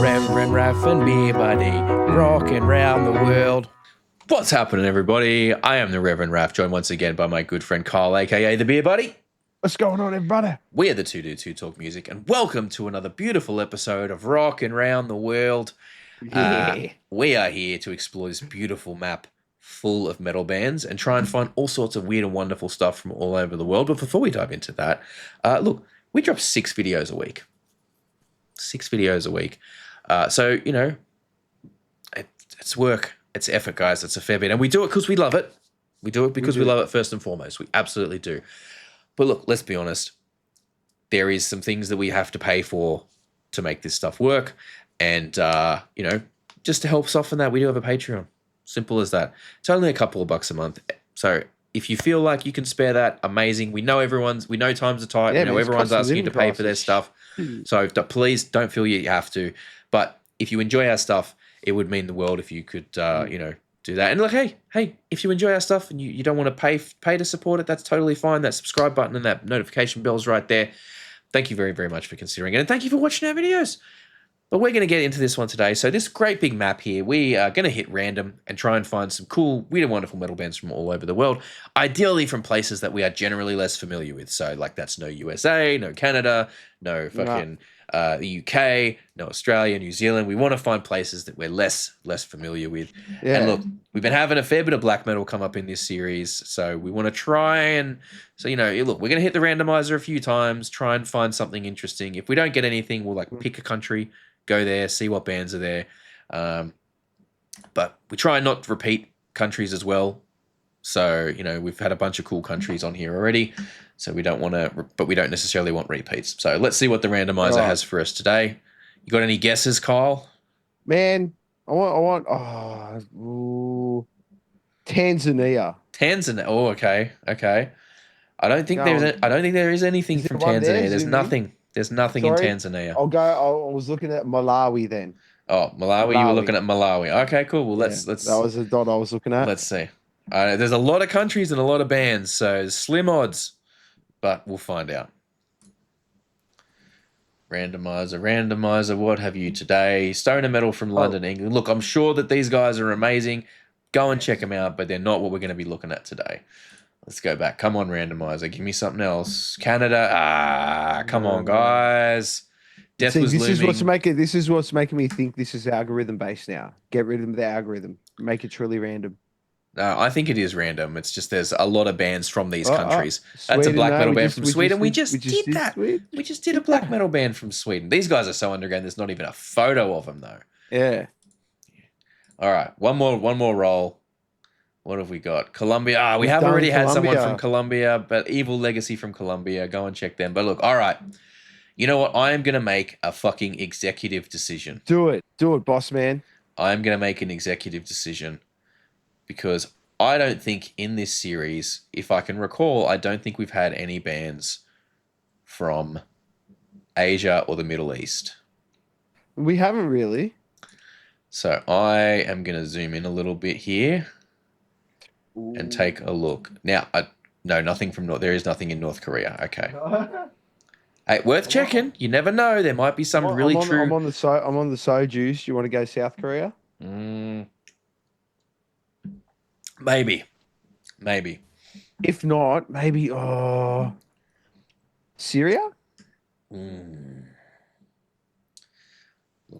Reverend Raff and Beer Buddy, rocking round the world. What's happening, everybody? I am the Reverend Raff, joined once again by my good friend Carl, aka the Beer Buddy. What's going on, everybody? We are the Two Dudes Who Talk Music, and welcome to another beautiful episode of Rockin' Round the World. We are here to explore this beautiful map full of metal bands and try and find all sorts of weird and wonderful stuff from all over the world. But before we dive into that, look, we drop 6 videos a week. 6 videos a week. So, you know, it's work. It's effort, guys. It's a fair bit. And we do it because we love it. We do it because we love it first and foremost. We absolutely do. But look, let's be honest. There is some things that we have to pay for to make this stuff work. And, you know, just to help soften that, we do have a Patreon. Simple as that. It's only a couple of bucks a month. So if you feel like you can spare that, amazing. We know times are tight. Yeah, we know everyone's asking you to pay for their stuff. So please don't feel you have to. But if you enjoy our stuff, it would mean the world if you could, you know, do that. And look, hey, if you enjoy our stuff and you don't want to pay to support it, that's totally fine. That subscribe button and that notification bell's right there. Thank you very, very much for considering it. And thank you for watching our videos. But we're going to get into this one today. So this great big map here, we are going to hit random and try and find some cool, weird and wonderful metal bands from all over the world, ideally from places that we are generally less familiar with. So like that's no USA, no Canada, no fucking the UK, no Australia, New Zealand. We want to find places that we're less familiar with. Yeah. And look, we've been having a fair bit of black metal come up in this series. So we want to try and, so, you know, look, we're going to hit the randomizer a few times, try and find something interesting. If we don't get anything, we'll like pick a country, go there, see what bands are there. But we try and not repeat countries as well. So, you know, we've had a bunch of cool countries on here already. So we don't want to, but we don't necessarily want repeats. So let's see what the randomizer has for us today. You got any guesses, Kyle? Man, I want Tanzania. Tanzania. Oh, okay. I don't think there is anything from Tanzania. There's nothing. There's nothing in Tanzania. I was looking at Malawi then. Oh, Malawi. You were looking at Malawi. Okay, cool. Well, let's. That was the dot I was looking at. Let's see. There's a lot of countries and a lot of bands, so slim odds, but we'll find out. Randomizer. What have you today? Stoner Metal from London, England. Look, I'm sure that these guys are amazing. Go and check them out, but they're not what we're going to be looking at today. Let's go back. Come on, randomizer. Give me something else. Canada. Come on, guys. Death was looming. This is what's making me think this is algorithm based now. Get rid of the algorithm. Make it truly random. No, I think it is random. It's just there's a lot of bands from these countries. That's a black metal band from Sweden. We just did that. We just did a black metal band from Sweden. These guys are so underground. There's not even a photo of them though. Yeah. All right, one more roll. What have we got? Colombia. We have already had someone from Colombia, but Evil Legacy from Colombia. Go and check them. But look, all right. You know what? I am gonna make a fucking executive decision. Do it, boss man. I am gonna make an executive decision. Because I don't think in this series, if I can recall, I don't think we've had any bands from Asia or the Middle East. We haven't really. So I am going to zoom in a little bit here and take a look. Now, no, nothing from North. There is nothing in North Korea. Okay. Hey, worth checking. You never know. There might be some true. I'm on the Sojus. You want to go South Korea? Maybe. If not, maybe Syria?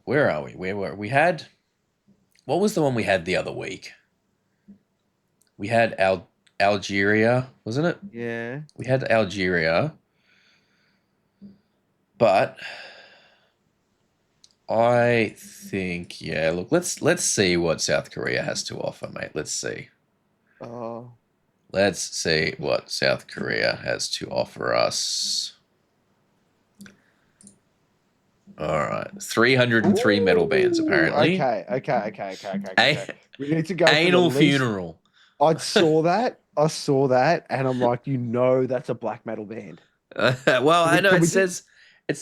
Where are we? Where were we? What was the one we had the other week? We had Algeria, wasn't it? Yeah. We had Algeria. But I think, yeah, look, let's see what South Korea has to offer, mate. Let's see. Let's see what South Korea has to offer us. All right. 303 metal bands, apparently. Okay. We need to go Anal Funeral. I saw that, and I'm like, you know that's a black metal band. Well, I know it says it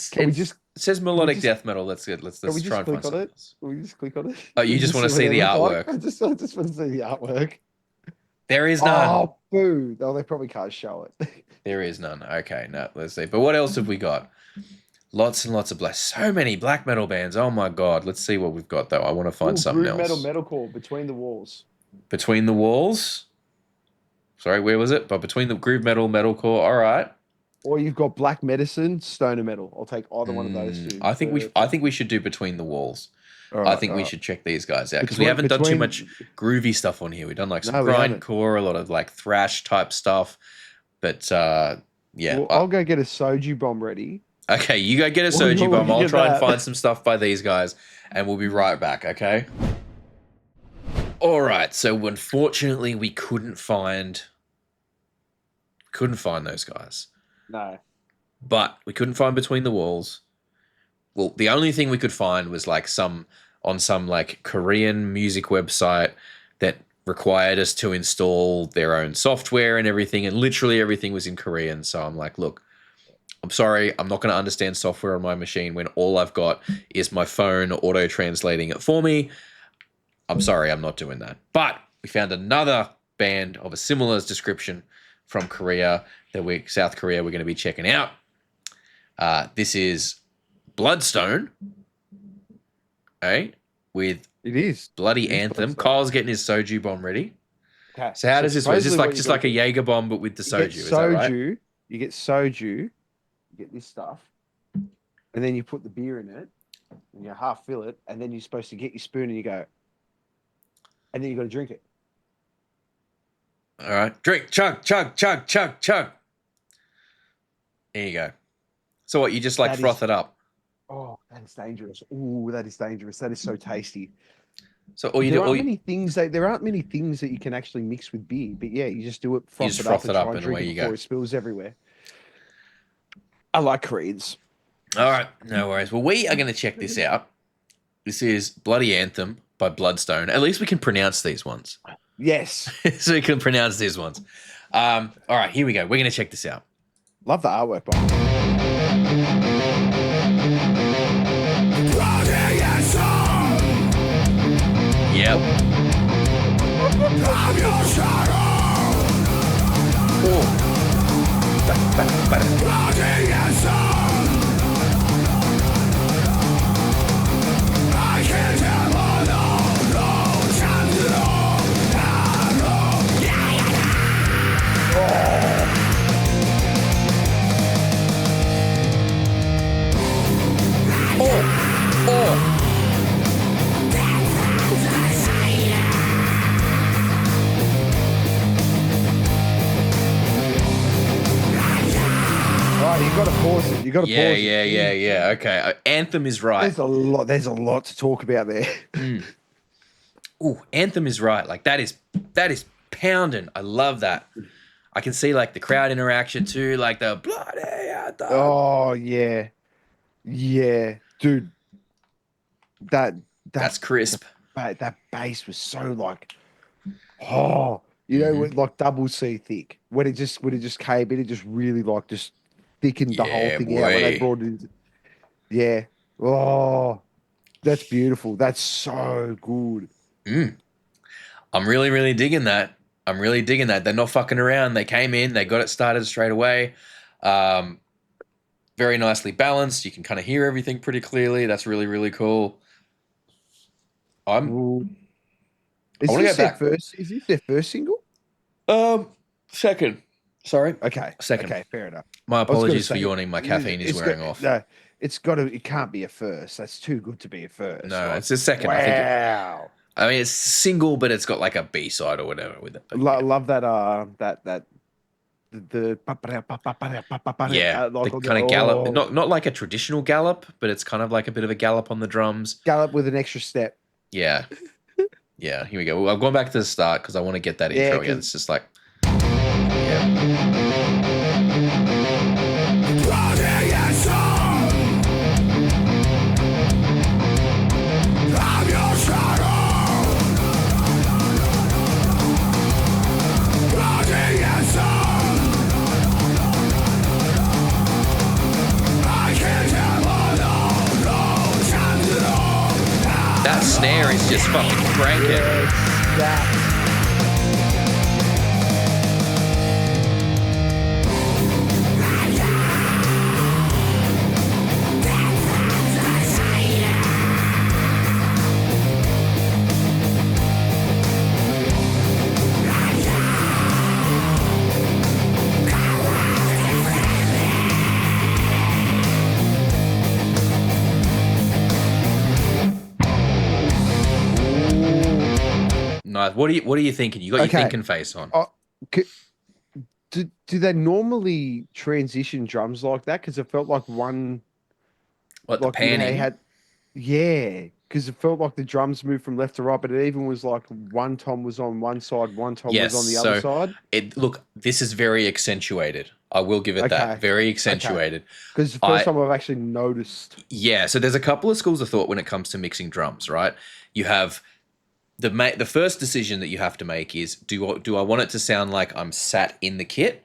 says melodic death metal. Let's try and find something else. Can we just click on it? Oh, you just want to see the artwork? I just want to see the artwork. There is none. Oh, boo. Oh, they probably can't show it. There is none. Okay, no, let's see. But what else have we got? Lots and lots of so many black metal bands. Oh my god. Let's see what we've got though. I want to find something groove else. metalcore, Between the Walls. Between the Walls. Sorry, where was it? But between the groove metalcore. All right. Or you've got Black Medicine, Stoner Metal. I'll take either one of those two. I think we should do Between the Walls. All I right, think all we right. should check these guys out because we haven't done too much groovy stuff on here. We've done like some grindcore, a lot of like thrash type stuff. But yeah, Well, I'll go get a soju bomb ready. Okay, you go get a soju bomb. I'll try and find some stuff by these guys, and we'll be right back. Okay. All right. So unfortunately, we couldn't find those guys. No. But we couldn't find Between the Walls. Well, the only thing we could find was like some like Korean music website that required us to install their own software and everything, and literally everything was in Korean. So I'm like, look, I'm sorry, I'm not going to understand software on my machine when all I've got is my phone auto-translating it for me. I'm sorry, I'm not doing that. But we found another band of a similar description from Korea South Korea, we're going to be checking out. This is Bloodstone, with It is Bloody Anthem. Bloodstone. Kyle's getting his soju bomb ready. Okay. So how does this work? Is this like just like a Jaeger bomb but with the soju? Is that right? You get soju, you get this stuff, and then you put the beer in it, and you half fill it, and then you're supposed to get your spoon and you go, and then you got to drink it. All right, drink, chug, chug, chug, chug, chug. There you go. So what? You just like froth it up. Oh, that is dangerous. Oh, that is dangerous. That is so tasty. So all you there do, aren't many things that you can actually mix with beer, but yeah, you just do it, froth it up, and away you go. Before it spills everywhere. I like Koreans. All right, no worries. Well, we are going to check this out. This is Bloody Anthem by Bloodstone. At least we can pronounce these ones. Yes. So we can pronounce these ones. All right, here we go. We're going to check this out. Love the artwork, Bob. Yep. You got to pause it. You got to pause it. Yeah. Okay. Anthem is right. There's a lot to talk about there. Ooh, Anthem is right. Like that is pounding. I love that. I can see like the crowd interaction too, like the bloody Anthem. Oh yeah, dude. That's crisp. That bass was so like, with like double C thick. When it just came in, it just really like just thickened the whole thing out when they brought it in. Yeah. Oh, that's beautiful. That's so good. I'm really, really digging that. They're not fucking around. They came in, they got it started straight away. Very nicely balanced. You can kind of hear everything pretty clearly. That's really, really cool. Is this their first single? Second. Sorry. Okay. Second. Okay, fair enough. My apologies for yawning. My caffeine is wearing off. No, it can't be a first. That's too good to be a first. No, right? It's a second. Wow. I think it's single, but it's got like a B side or whatever with it. Love that. The kind of gallop. Not like a traditional gallop, but it's kind of like a bit of a gallop on the drums. Gallop with an extra step. Yeah. Yeah. Here we go. Well, I'm going back to the start because I want to get that intro again. It's just like. That snare is just fucking cranking. nice. What are you thinking? You got your thinking face on. C- do they normally transition drums like that? Because it felt like one. What, the panning? Yeah, because it felt like the drums moved from left to right, but it even was like one tom was on one side, one tom was on the other side. Look, this is very accentuated. I will give it that. Very accentuated. Because the first time I've actually noticed. Yeah, so there's a couple of schools of thought when it comes to mixing drums, right? You have the first decision that you have to make is, do I want it to sound like I'm sat in the kit?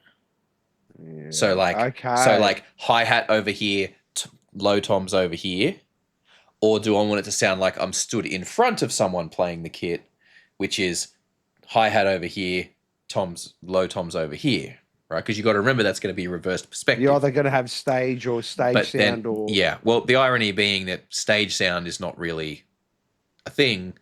Yeah, so like hi-hat over here, low toms over here, or do I want it to sound like I'm stood in front of someone playing the kit, which is hi-hat over here, low toms over here, right? Because you got to remember that's going to be reversed perspective. You're either going to have stage sound or... Yeah, well, the irony being that stage sound is not really a thing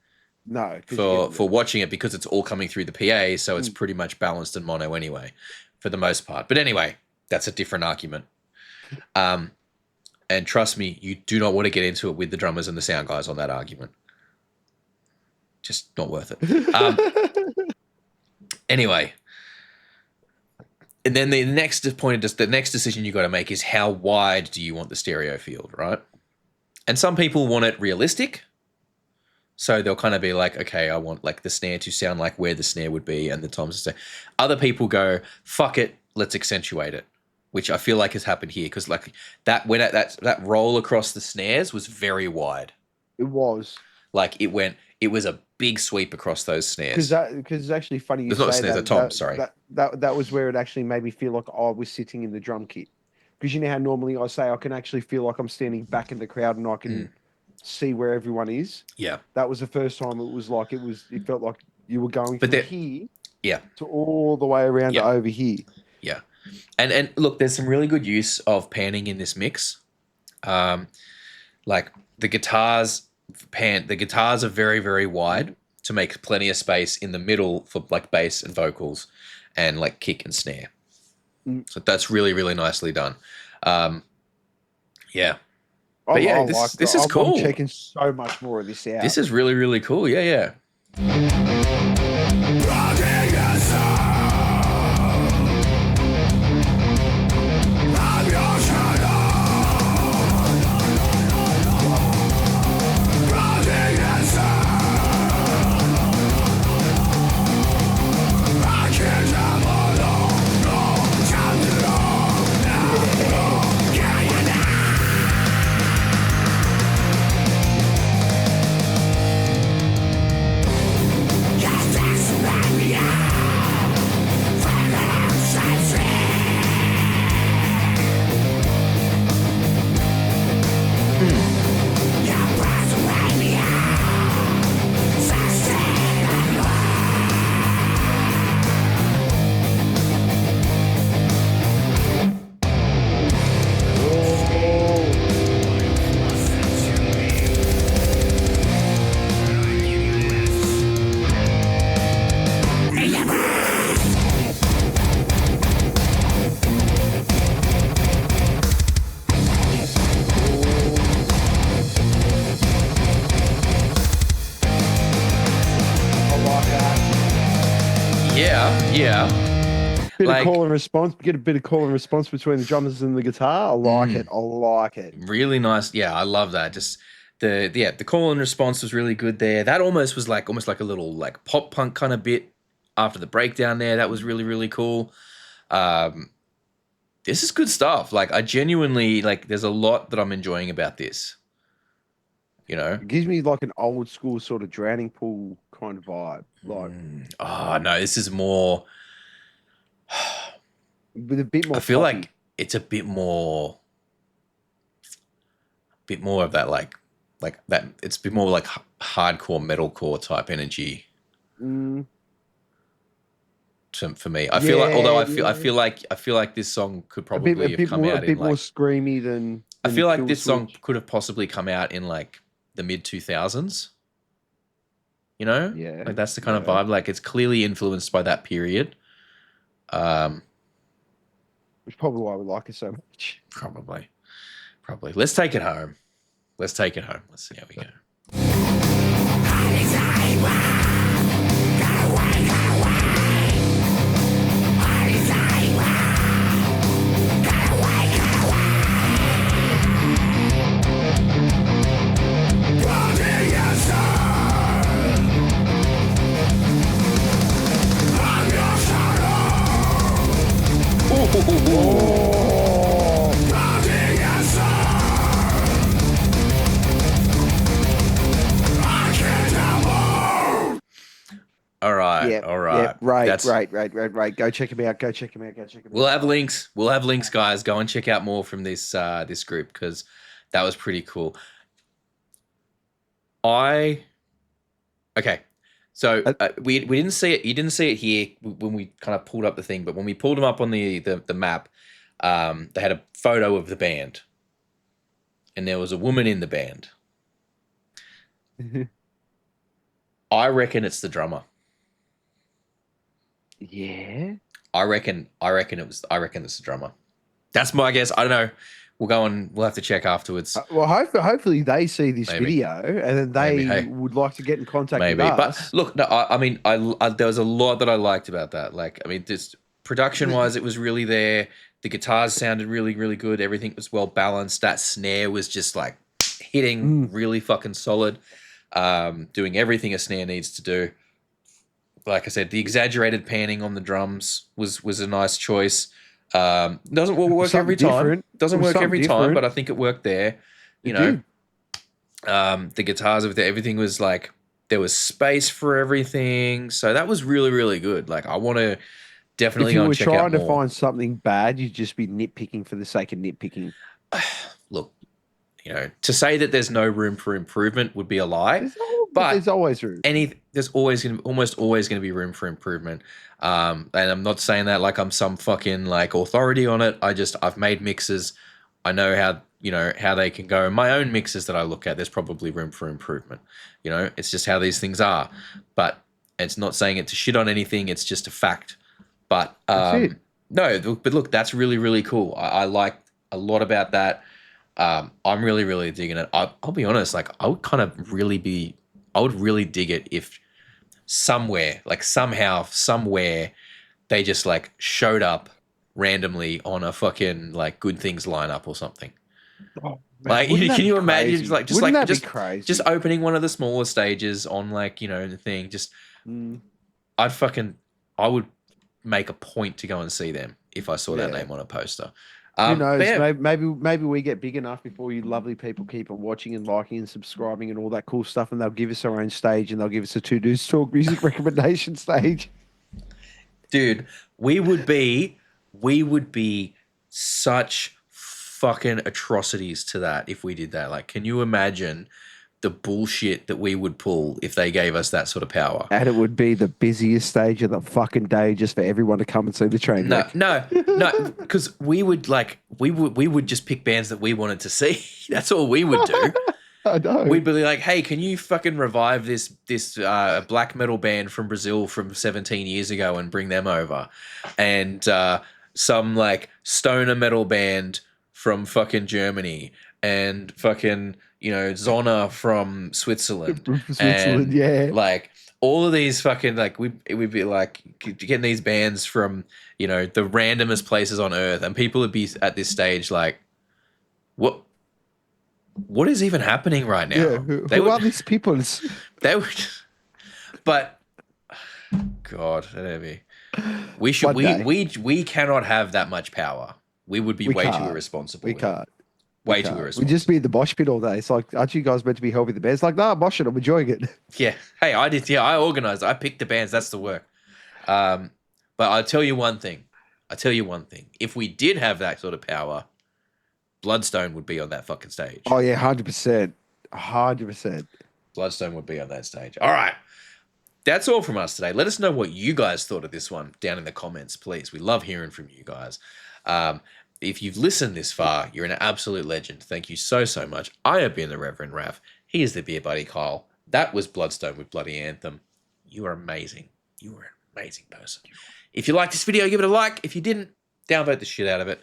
for watching it, because it's all coming through the PA, so it's pretty much balanced in mono anyway, for the most part. But anyway, that's a different argument. And trust me, you do not want to get into it with the drummers and the sound guys on that argument. Just not worth it. Anyway, and then the next decision you got to make is, how wide do you want the stereo field, right? And some people want it realistic, so they'll kind of be like, okay, I want like the snare to sound like where the snare would be and the toms to say. Other people go, fuck it, let's accentuate it, which I feel like has happened here, because like that roll across the snares was very wide. It was like it was a big sweep across those snares. Because it's actually funny you it's say not snares, that. Toms, sorry. That was where it actually made me feel like I was sitting in the drum kit. Because you know how normally I say I can actually feel like I'm standing back in the crowd and I can see where everyone is. Yeah. That was the first time it felt like you were going from here to all the way around to over here. Yeah. And look, there's some really good use of panning in this mix. Like the guitars are very, very wide to make plenty of space in the middle for like bass and vocals and like kick and snare. So that's really, really nicely done. Yeah. But yeah, this is cool. I'm checking so much more of this out. This is really, really cool. Yeah. Yeah. Bit of call and response. Get a bit of call and response between the drummers and the guitar. I like it. Really nice. Yeah, I love that. Just the call and response was really good there. That almost like a little like pop punk kind of bit after the breakdown there. That was really, really cool. This is good stuff. Like I genuinely like. There's a lot that I'm enjoying about this. You know, it gives me like an old school sort of Drowning Pool kind of vibe. Like, oh no, this is more with a bit more. I feel like it's a bit more of that like that. It's a bit more like hardcore metalcore type energy. For me, I feel like, although I feel like this song could probably have come out a bit more screamy than. I feel like this song could have possibly come out in like the mid 2000s. You know, like that's the kind of vibe. Like it's clearly influenced by that period. Which is probably why we like it so much. Probably. Let's take it home. Let's see how we go. All right. Yeah, All yeah, right. right, That's right, right, right, right. Go check him out. Go check him out. Go check him We'll out. have links. We'll have links, guys. Go and check out more from this group because that was pretty cool. Okay. So we didn't see it. You didn't see it here when we kind of pulled up the thing, but when we pulled them up on the map, they had a photo of the band, and there was a woman in the band. I reckon it's the drummer. Yeah. I reckon it's the drummer. That's my guess. I don't know. We'll have to check afterwards. Well, hopefully they see this Maybe. video and then they Maybe, hey. would like to get in contact with Maybe, us. but look, no, I mean, there was a lot that I liked about that. Like, I mean, just production-wise, it was really there. The guitars sounded really, really good. Everything was well balanced. That snare was just like hitting really fucking solid, doing everything a snare needs to do. Like I said, the exaggerated panning on the drums was a nice choice. Doesn't work every time. Doesn't work every time, but I think it worked there. You know, the guitars, everything was like there was space for everything, so that was really, really good. Like I want to definitely go and check out more. If you were trying to find something bad, you'd just be nitpicking for the sake of nitpicking. Look, you know, to say that there's no room for improvement would be a lie. But there's always room. There's almost always going to be room for improvement. And I'm not saying that like I'm some fucking like authority on it. I've made mixes. I know how they can go. My own mixes that I look at, there's probably room for improvement. You know, it's just how these things are. But it's not saying it to shit on anything. It's just a fact. But but look, that's really, really cool. I like a lot about that. I'm really, really digging it. I'll be honest, like I would really dig it if somewhere, like somehow, somewhere, they just like showed up randomly on a fucking like Good Things lineup or something. Oh, man, like, can you imagine crazy? Just opening one of the smaller stages on like, you know, the thing, just I would make a point to go and see them if I saw that name on a poster. Who knows? Maybe we get big enough before you lovely people keep on watching and liking and subscribing and all that cool stuff, and they'll give us our own stage and they'll give us a Two Dudes Talk Music recommendation stage. Dude, we would be such fucking atrocities to that if we did that. Like, can you imagine the bullshit that we would pull if they gave us that sort of power? And it would be the busiest stage of the fucking day just for everyone to come and see the train wreck. No, because we would just pick bands that we wanted to see. That's all we would do. I know. We'd be like, hey, can you fucking revive this black metal band from Brazil from 17 years ago and bring them over? And some like stoner metal band from fucking Germany and fucking, you know, Zona from Switzerland. And, yeah. Like all of these fucking like we'd be like getting these bands from, you know, the randomest places on earth, and people would be at this stage like, what is even happening right now? Yeah, who are these people? They would, but God, that'd we cannot have that much power. We would be way too irresponsible. We can't. Way too irresponsible. We just be in the mosh pit all day. It's like, aren't you guys meant to be helping the bands? Like, nah, mosh it. I'm enjoying it. Yeah. Hey, I did. Yeah, I organized. I picked the bands. That's the work. But I'll tell you one thing. If we did have that sort of power, Bloodstone would be on that fucking stage. Oh yeah, 100%. 100%. Bloodstone would be on that stage. All right. That's all from us today. Let us know what you guys thought of this one down in the comments, please. We love hearing from you guys. If you've listened this far, you're an absolute legend. Thank you so, so much. I have been the Reverend Raph. He is the Beer Buddy Kyle. That was Bloodstone with Bloody Anthem. You are amazing. You are an amazing person. If you liked this video, give it a like. If you didn't, downvote the shit out of it.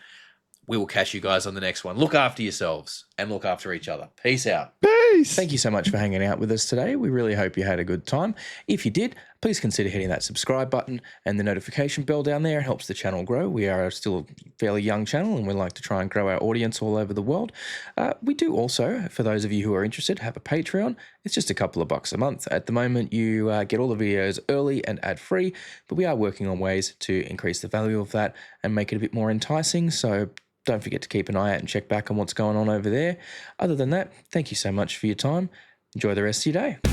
We will catch you guys on the next one. Look after yourselves and look after each other. Peace out. Peace. Thank you so much for hanging out with us today. We really hope you had a good time. If you did, please consider hitting that subscribe button and the notification bell down there. It helps the channel grow. We are still a fairly young channel and we like to try and grow our audience all over the world. We do also, for those of you who are interested, have a Patreon. It's just a couple of bucks a month. At the moment, you get all the videos early and ad-free, but we are working on ways to increase the value of that and make it a bit more enticing. So don't forget to keep an eye out and check back on what's going on over there. Other than that, thank you so much for your time. Enjoy the rest of your day.